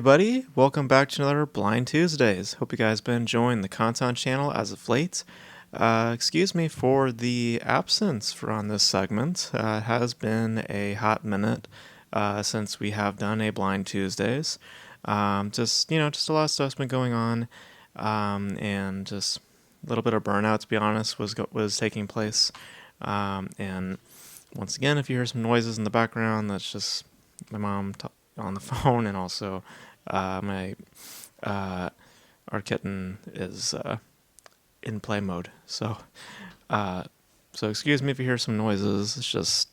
everybody. Welcome back to another Blind Tuesdays. Hope you guys been enjoying the content channel as of late. Excuse me for the absence on this segment. It has been a hot minute since we have done a Blind Tuesdays. Just a lot of stuff's been going on, and just a little bit of burnout, to be honest, was taking place. And once again, if you hear some noises in the background, that's just my mom on the phone, and also my our kitten is in play mode. Uh, so excuse me if you hear some noises. It's just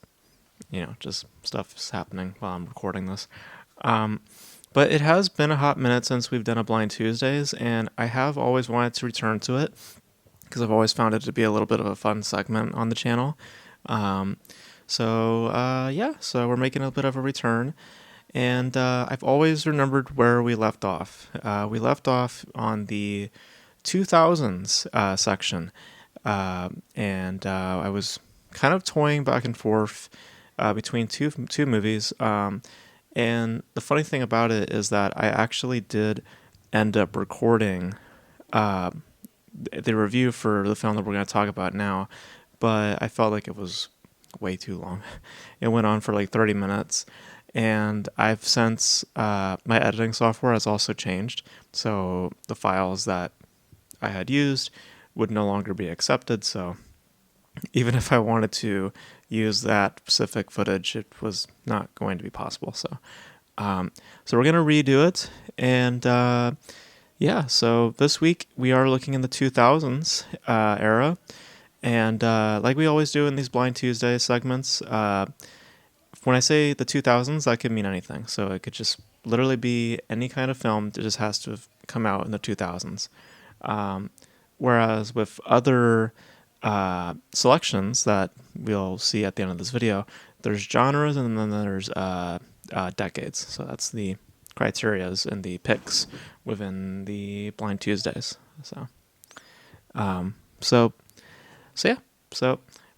just stuff's happening while I'm recording this. But it has been a hot minute since we've done a Blind Tuesdays, and I have always wanted to return to it because I've always found it to be a little bit of a fun segment on the channel. So we're making a bit of a return. And I've always remembered where we left off. We left off on the 2000s section. I was kind of toying back and forth between two movies. And the funny thing about it is that I actually did end up recording the review for the film that we're going to talk about now, but I felt like it was way too long. It went on for like 30 minutes. And I've since, my editing software has also changed. So the files that I had used would no longer be accepted. So even if I wanted to use that specific footage, it was not going to be possible. So we're going to redo it. And so this week we are looking in the 2000s era. And like we always do in these Blind Tuesday segments, when I say the 2000s, that could mean anything. So it could just literally be any kind of film that just has to have come out in the 2000s. Whereas with other selections that we'll see at the end of this video, there's genres and then there's decades. So that's the criterias and the picks within the Blind Tuesdays. So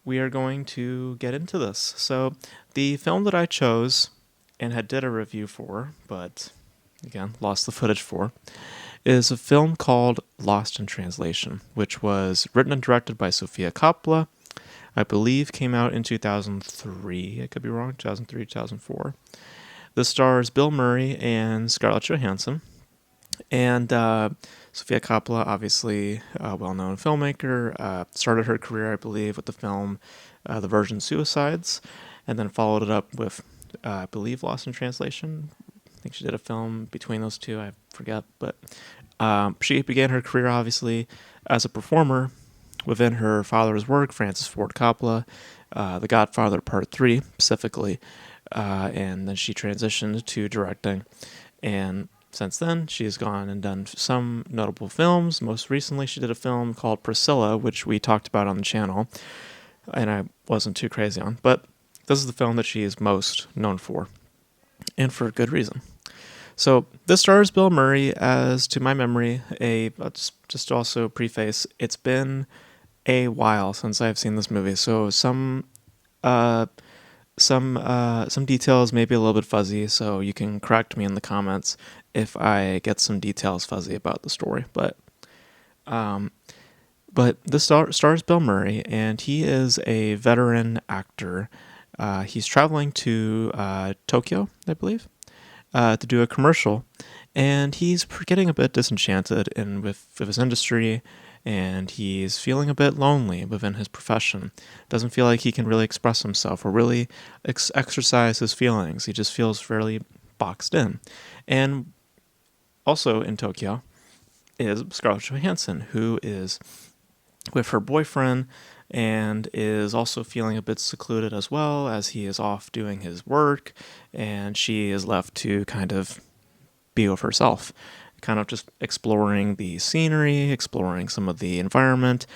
we are going to get into this. So the film that I chose and had did a review for, but again, lost the footage for, is a film called Lost in Translation, which was written and directed by Sofia Coppola. I believe came out in 2003. I could be wrong, 2003, 2004. This stars Bill Murray and Scarlett Johansson. And Sofia Coppola, obviously a well-known filmmaker, started her career, I believe, with the film The Virgin Suicides, and then followed it up with, I believe, Lost in Translation. I think she did a film between those two, I forget. But she began her career, obviously, as a performer within her father's work, Francis Ford Coppola, The Godfather Part 3, specifically. And then she transitioned to directing, and since then, she has gone and done some notable films. Most recently, she did a film called Priscilla, which we talked about on the channel, and I wasn't too crazy on. But this is the film that she is most known for, and for good reason. So this stars Bill Murray, as to my memory, just to also preface, it's been a while since I've seen this movie, so some details may be a little bit fuzzy, so you can correct me in the comments if I get some details fuzzy about the story. But this stars Bill Murray, and he is a veteran actor. He's traveling to Tokyo, I believe, to do a commercial, and he's getting a bit disenchanted with his industry, and he's feeling a bit lonely within his profession. Doesn't feel like he can really express himself or really exercise his feelings. He just feels fairly boxed in. And also in Tokyo is Scarlett Johansson, who is with her boyfriend and is also feeling a bit secluded as well, as he is off doing his work, and she is left to kind of be with herself, kind of just exploring the scenery, exploring some of the environment,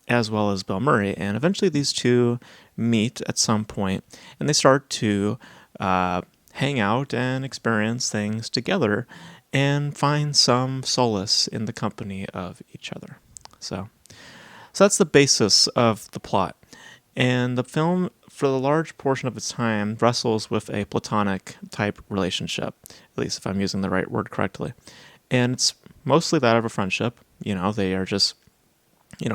as well as Bill Murray. And eventually these two meet at some point, and they start to hang out and experience things together and find some solace in the company of each other. So that's the basis of the plot. And the film for the large portion of its time, wrestles with a platonic type relationship, at least if I'm using the right word correctly. And it's mostly that of a friendship. They are just,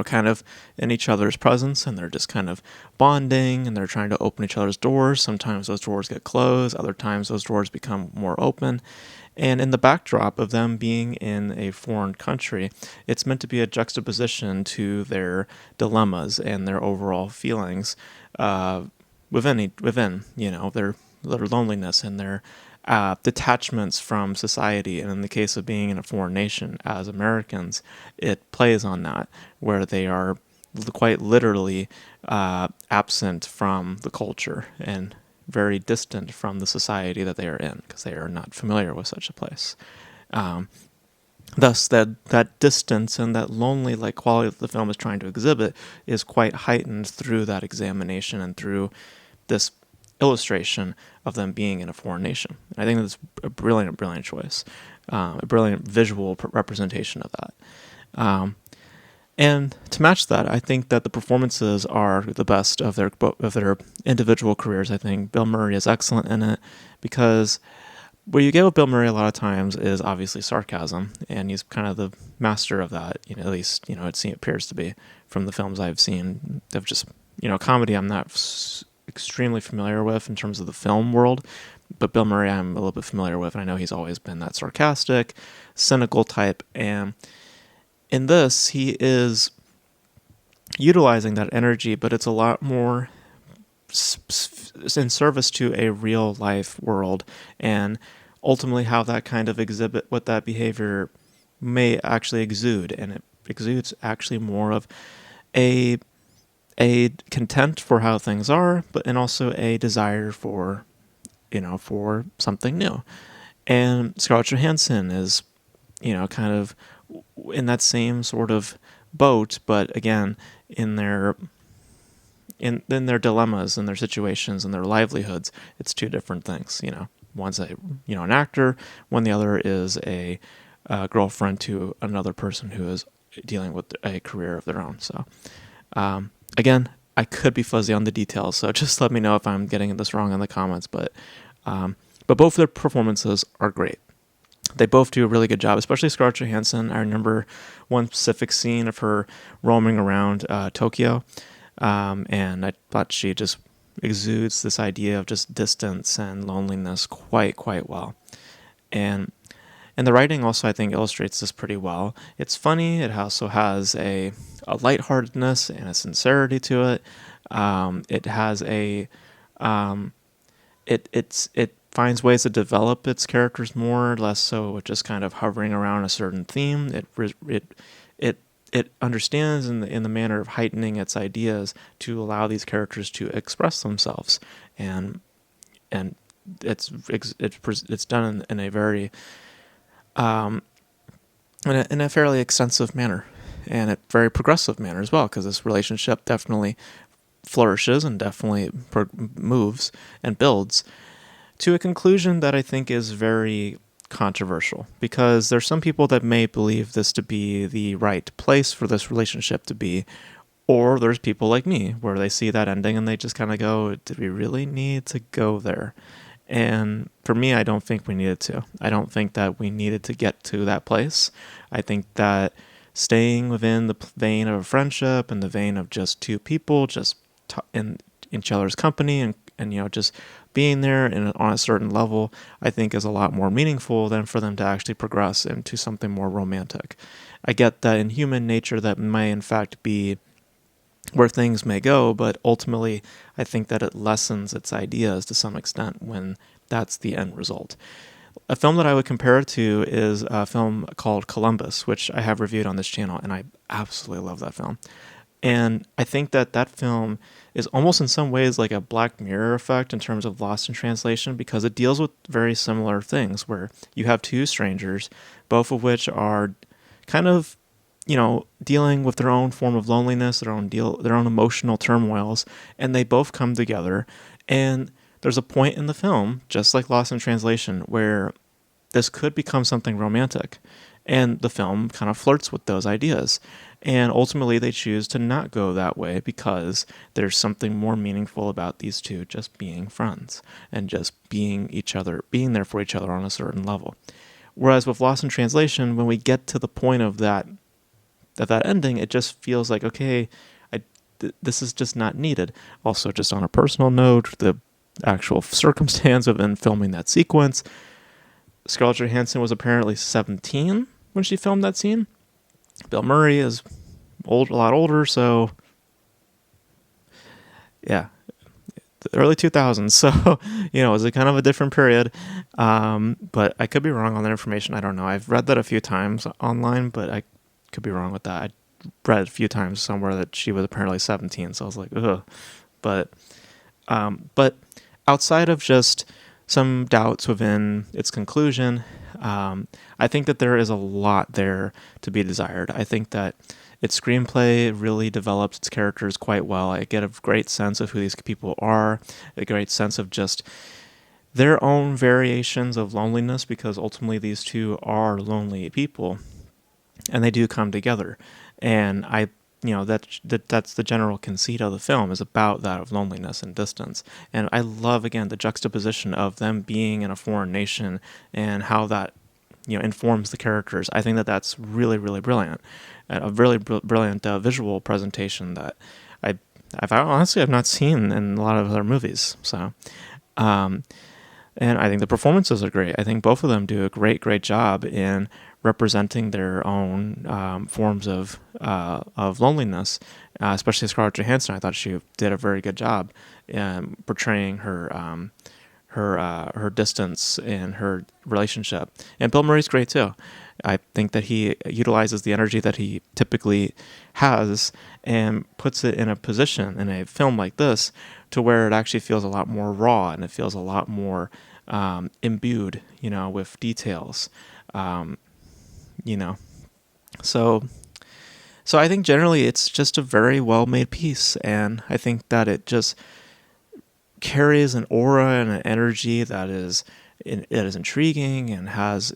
kind of in each other's presence, and they're just kind of bonding, and they're trying to open each other's doors. Sometimes those doors get closed, other times those doors become more open. And in the backdrop of them being in a foreign country, it's meant to be a juxtaposition to their dilemmas and their overall feelings within their loneliness and their detachments from society. And in the case of being in a foreign nation, as Americans, it plays on that, where they are quite literally absent from the culture and very distant from the society that they are in, because they are not familiar with such a place. Thus, that distance and that lonely-like quality that the film is trying to exhibit is quite heightened through that examination and through this illustration of them being in a foreign nation. I think that's a brilliant choice, a brilliant visual representation of that. And to match that, I think that the performances are the best of their individual careers. I think Bill Murray is excellent in it, because what you get with Bill Murray a lot of times is obviously sarcasm, and he's kind of the master of that. At least it appears to be from the films I've seen. Of just comedy, I'm not extremely familiar with in terms of the film world, but Bill Murray I'm a little bit familiar with, and I know he's always been that sarcastic, cynical type, and in this, he is utilizing that energy, but it's a lot more in service to a real life world, and ultimately how that kind of exhibit what that behavior may actually exude. And it exudes actually more of a contempt for how things are, and also a desire for something new. And Scarlett Johansson is kind of in that same sort of boat, but again, in their dilemmas and their situations and their livelihoods, it's two different things. One's an actor, the other is a girlfriend to another person who is dealing with a career of their own. So, again, I could be fuzzy on the details, so just let me know if I'm getting this wrong in the comments. But both their performances are great. They both do a really good job, especially Scarlett Johansson. I remember one specific scene of her roaming around Tokyo, and I thought she just exudes this idea of just distance and loneliness quite well. And the writing also, I think, illustrates this pretty well. It's funny. It also has a lightheartedness and a sincerity to it. It has it finds ways to develop its characters more, less so just kind of hovering around a certain theme. It understands in the manner of heightening its ideas to allow these characters to express themselves, and it's done in a very in a fairly extensive manner, and a very progressive manner as well, because this relationship definitely flourishes and definitely moves and builds to a conclusion that I think is very controversial, because there's some people that may believe this to be the right place for this relationship to be, or there's people like me where they see that ending and they just kind of go, did we really need to go there? And for me, I don't think we needed to. I don't think that we needed to get to that place. I think that staying within the vein of a friendship and the vein of just two people just in each other's company and just being there and on a certain level, I think is a lot more meaningful than for them to actually progress into something more romantic. I get that in human nature that may in fact be where things may go, but ultimately I think that it lessens its ideas to some extent when that's the end result. A film that I would compare it to is a film called Columbus, which I have reviewed on this channel, and I absolutely love that film. And I think that film is almost in some ways like a Black Mirror effect in terms of Lost in Translation, because it deals with very similar things where you have two strangers, both of which are kind of, dealing with their own form of loneliness, their own emotional turmoils, and they both come together. And there's a point in the film, just like Lost in Translation, where this could become something romantic. And the film kind of flirts with those ideas. And ultimately, they choose to not go that way because there's something more meaningful about these two just being friends and just being being there for each other on a certain level. Whereas with Lost in Translation, when we get to the point of that ending, it just feels like, okay, this is just not needed. Also, just on a personal note, the actual circumstance of in filming that sequence, Scarlett Johansson was apparently 17 when she filmed that scene. Bill Murray is a lot older, so yeah, the early 2000s. So, it was a kind of a different period. But I could be wrong on that information. I don't know. I've read that a few times online, but I could be wrong with that. I read a few times somewhere that she was apparently 17, so I was like, ugh. But outside of just some doubts within its conclusion, I think that there is a lot there to be desired. I think that its screenplay really develops its characters quite well. I get a great sense of who these people are, a great sense of just their own variations of loneliness, because ultimately these two are lonely people, and they do come together. And that's the general conceit of the film, is about that of loneliness and distance. And I love, again, the juxtaposition of them being in a foreign nation and how that informs the characters. I think that that's really, really brilliant. A really brilliant visual presentation that I've honestly I've not seen in a lot of other movies. So, and I think the performances are great. I think both of them do a great job in representing their own forms of loneliness. Especially Scarlett Johansson, I thought she did a very good job in portraying her distance and her relationship. And Bill Murray's great too. I think that he utilizes the energy that he typically has and puts it in a position in a film like this to where it actually feels a lot more raw, and it feels a lot more imbued, with details. Um, you know, so I think generally it's just a very well made piece, and I think that it just carries an aura and an energy that is intriguing and has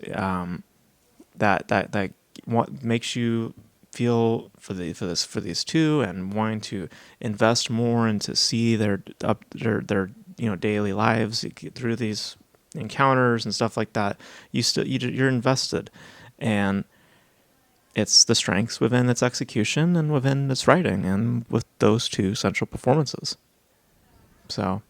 that what makes you feel for these two, and wanting to invest more and to see their daily lives through these encounters and stuff like that. You're invested, and it's the strengths within its execution and within its writing, and with those two central performances. So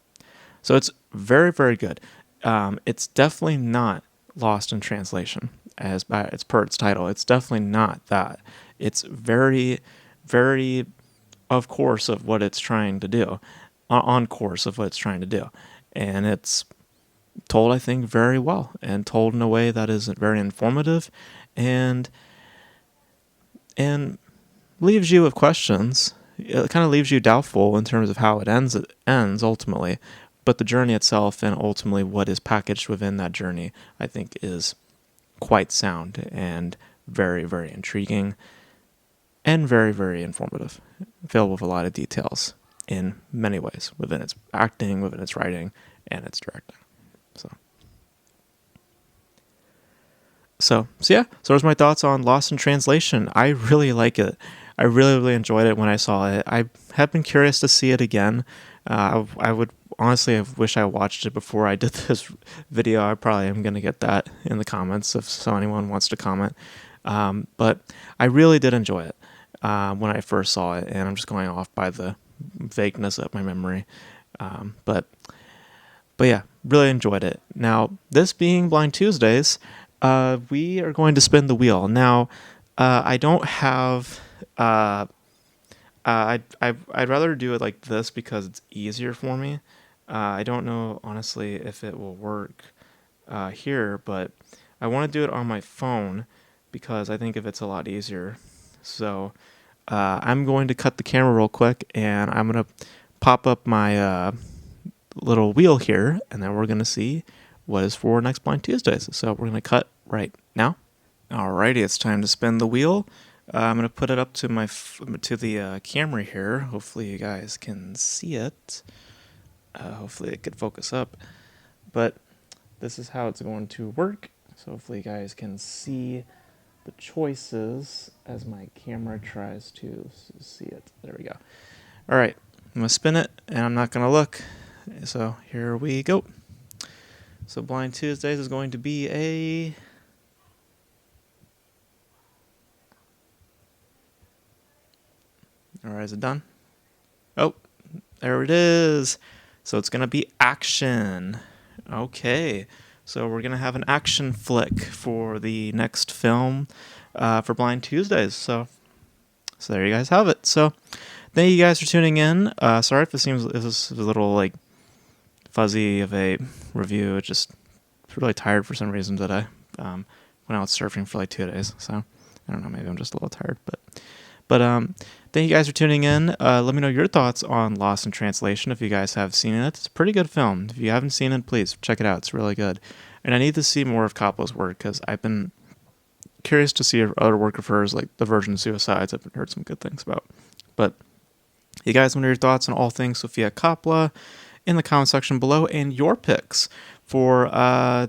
it's very, very good. It's definitely not Lost in Translation, as it's per its title. It's definitely not that. It's very, very of course of what it's trying to do, on course of what it's trying to do, and it's told, I think, very well, and told in a way that is very informative, and leaves you with questions. It kind of leaves you doubtful in terms of how it ends. It ends ultimately, but the journey itself and ultimately what is packaged within that journey, I think, is quite sound and very, very intriguing and very, very informative, filled with a lot of details in many ways within its acting, within its writing, and its directing. So those are my thoughts on Lost in Translation. I really like it. I really, really enjoyed it when I saw it. I have been curious to see it again. I would honestly, I wish I watched it before I did this video. I probably am going to get that in the comments if anyone wants to comment. But I really did enjoy it when I first saw it, and I'm just going off by the vagueness of my memory. But yeah, really enjoyed it. Now, this being Blind Tuesdays, we are going to spin the wheel. Now, I don't have. I'd rather do it like this because it's easier for me. I don't know honestly if it will work here, but I want to do it on my phone because I think if it's a lot easier. So I'm going to cut the camera real quick, and I'm gonna pop up my little wheel here, and then we're gonna see what is for next Blind Tuesdays. So we're gonna cut right now. Alrighty, it's time to spin the wheel. I'm gonna put it up to the camera here. Hopefully you guys can see it. Hopefully it could focus up. But this is how it's going to work. So hopefully you guys can see the choices as my camera tries to see it. There we go. All right, I'm going to spin it, and I'm not going to look. So here we go. So Blind Tuesdays is going to be a... All right, is it done? Oh, there it is. So it's going to be action. Okay. So we're going to have an action flick for the next film for Blind Tuesdays. So there you guys have it. So thank you guys for tuning in. Sorry if this is a little like fuzzy of a review. It's just really tired for some reason today. Went out surfing for like 2 days. So I don't know, maybe I'm just a little tired. But thank you guys for tuning in. Let me know your thoughts on Lost in Translation if you guys have seen it. It's a pretty good film. If you haven't seen it, please check it out. It's really good. And I need to see more of Coppola's work because I've been curious to see other work of hers, like The Virgin Suicides. I've heard some good things about. But you guys want to hear your thoughts on all things Sofia Coppola in the comment section below and your picks for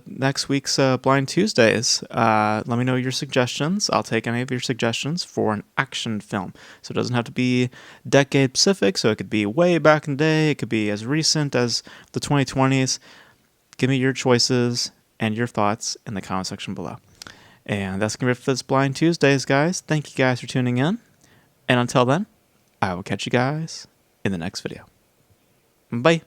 next week's Blind Tuesdays. Let me know your suggestions. I'll take any of your suggestions for an action film. So it doesn't have to be decade specific, so it could be way back in the day. It could be as recent as the 2020s. Give me your choices and your thoughts in the comment section below. And that's going to be it for this Blind Tuesdays, guys. Thank you guys for tuning in. And until then, I will catch you guys in the next video. Bye.